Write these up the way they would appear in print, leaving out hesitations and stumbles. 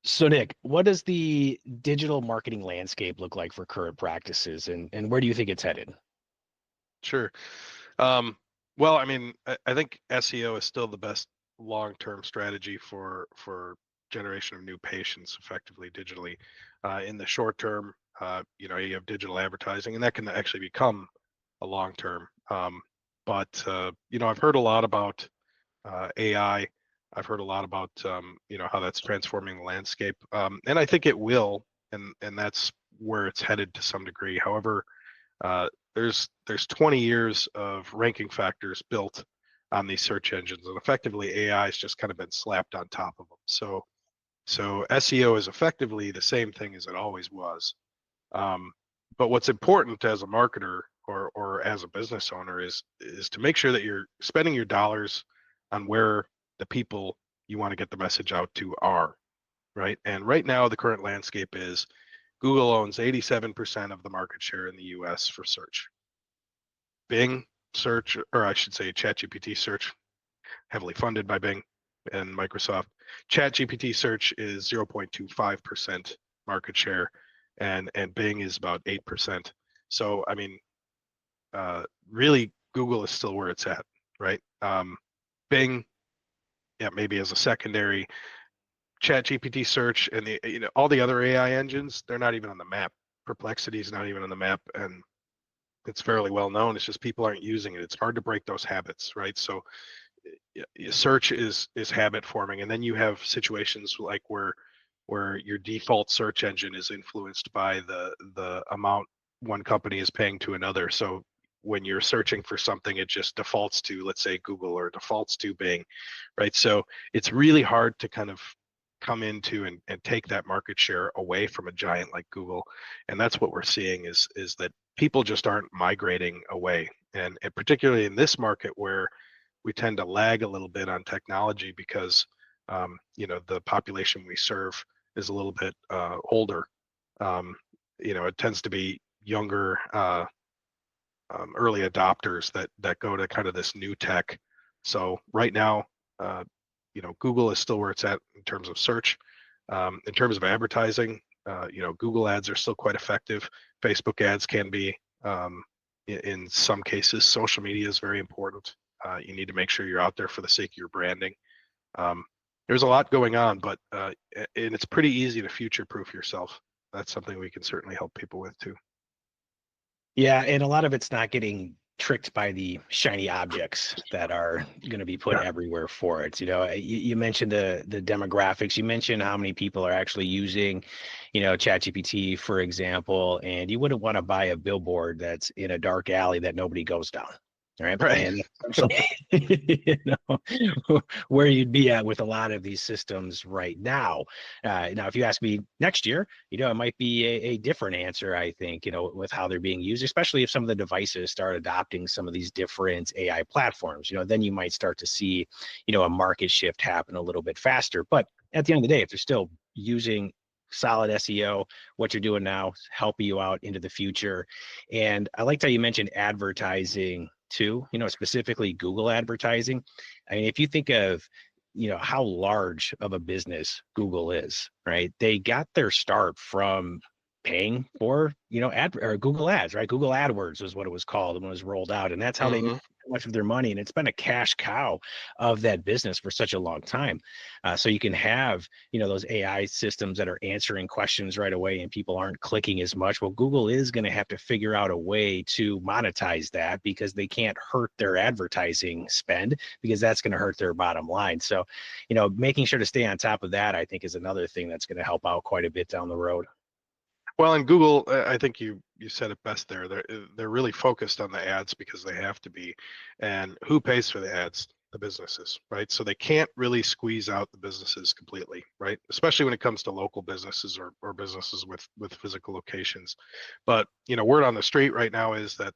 So Nick, what does the digital marketing landscape look like for current practices and where do you think it's headed? Sure. Um, well, I mean, I think SEO is still the best long-term strategy for generation of new patients effectively digitally. In the short term, you have digital advertising, and that can actually become a long term. But I've heard a lot about AI. I've heard a lot about how that's transforming the landscape, and I think it will, and that's where it's headed to some degree. However, there's 20 years of ranking factors built on these search engines, and effectively AI has just kind of been slapped on top of them. So SEO is effectively the same thing as it always was. Um, but what's important as a marketer or as a business owner is to make sure that you're spending your dollars on where the people you want to get the message out to are, right? And right now the current landscape is Google owns 87% of the market share in the US for search. Bing search, or I should say ChatGPT search, heavily funded by Bing and Microsoft. ChatGPT search is 0.25% market share, and Bing is about 8%. So I mean, really, Google is still where it's at, right? Bing, yeah, maybe as a secondary. ChatGPT search and all the other AI engines, they're not even on the map. Perplexity is not even on the map, and it's fairly well known. It's just people aren't using it. It's hard to break those habits, right? So search is habit forming, and then you have situations like where your default search engine is influenced by the amount one company is paying to another. So when you're searching for something, it just defaults to, let's say, Google or defaults to Bing, right? So it's really hard to kind of come into and take that market share away from a giant like Google. And that's what we're seeing is that people just aren't migrating away. And particularly in this market where we tend to lag a little bit on technology because the population we serve is a little bit older. It tends to be younger early adopters that go to kind of this new tech. So right now, Google is still where it's at in terms of search. In terms of advertising, Google ads are still quite effective. Facebook ads can be, in some cases. Social media is very important. You need to make sure you're out there for the sake of your branding. Um, there's a lot going on, but and it's pretty easy to future-proof yourself. That's something we can certainly help people with too. Yeah, and a lot of it's not getting tricked by the shiny objects that are going to be put Yeah. everywhere for it. You mentioned the demographics. You mentioned how many people are actually using, ChatGPT, for example, and you wouldn't want to buy a billboard that's in a dark alley that nobody goes down. Right. Right. And essentially, where you'd be at with a lot of these systems right now. Now, if you ask me next year, it might be a different answer, I think, with how they're being used, especially if some of the devices start adopting some of these different AI platforms, then you might start to see, a market shift happen a little bit faster. But at the end of the day, if they're still using solid SEO, what you're doing now is helping you out into the future. And I liked how you mentioned advertising too, specifically Google advertising. I mean, if you think of, how large of a business Google is, right? They got their start from paying for, ad or Google ads, right? Google AdWords was what it was called when it was rolled out. And that's how they made Hmm. much of their money. And it's been a cash cow of that business for such a long time. So you can have, those AI systems that are answering questions right away and people aren't clicking as much. Well, Google is going to have to figure out a way to monetize that because they can't hurt their advertising spend because that's going to hurt their bottom line. So, making sure to stay on top of that, I think, is another thing that's going to help out quite a bit down the road. Well, in Google, I think you said it best there. They're really focused on the ads because they have to be, and who pays for the ads? The businesses, right? So they can't really squeeze out the businesses completely, right? Especially when it comes to local businesses or businesses with physical locations. But word on the street right now is that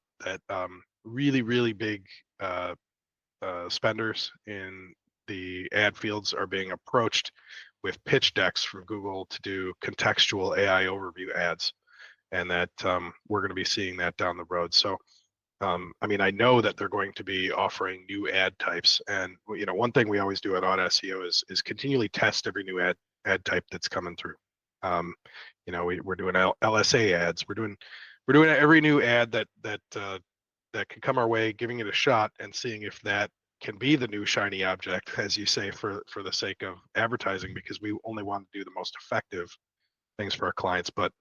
really big uh, spenders in the ad fields are being approached with pitch decks from Google to do contextual AI overview ads, and that we're going to be seeing that down the road. So, I mean, I know that they're going to be offering new ad types, and one thing we always do at Odd SEO is continually test every new ad ad type that's coming through. We're doing LSA ads. We're doing every new ad that can come our way, giving it a shot and seeing if that can be the new shiny object, as you say, for the sake of advertising, because we only want to do the most effective things for our clients. But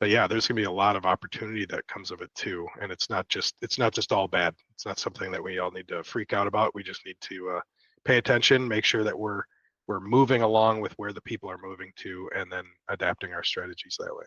yeah, there's gonna be a lot of opportunity that comes of it too, and it's not just all bad. It's not something that we all need to freak out about. We just need to pay attention, make sure that we're moving along with where the people are moving to, and then adapting our strategies that way.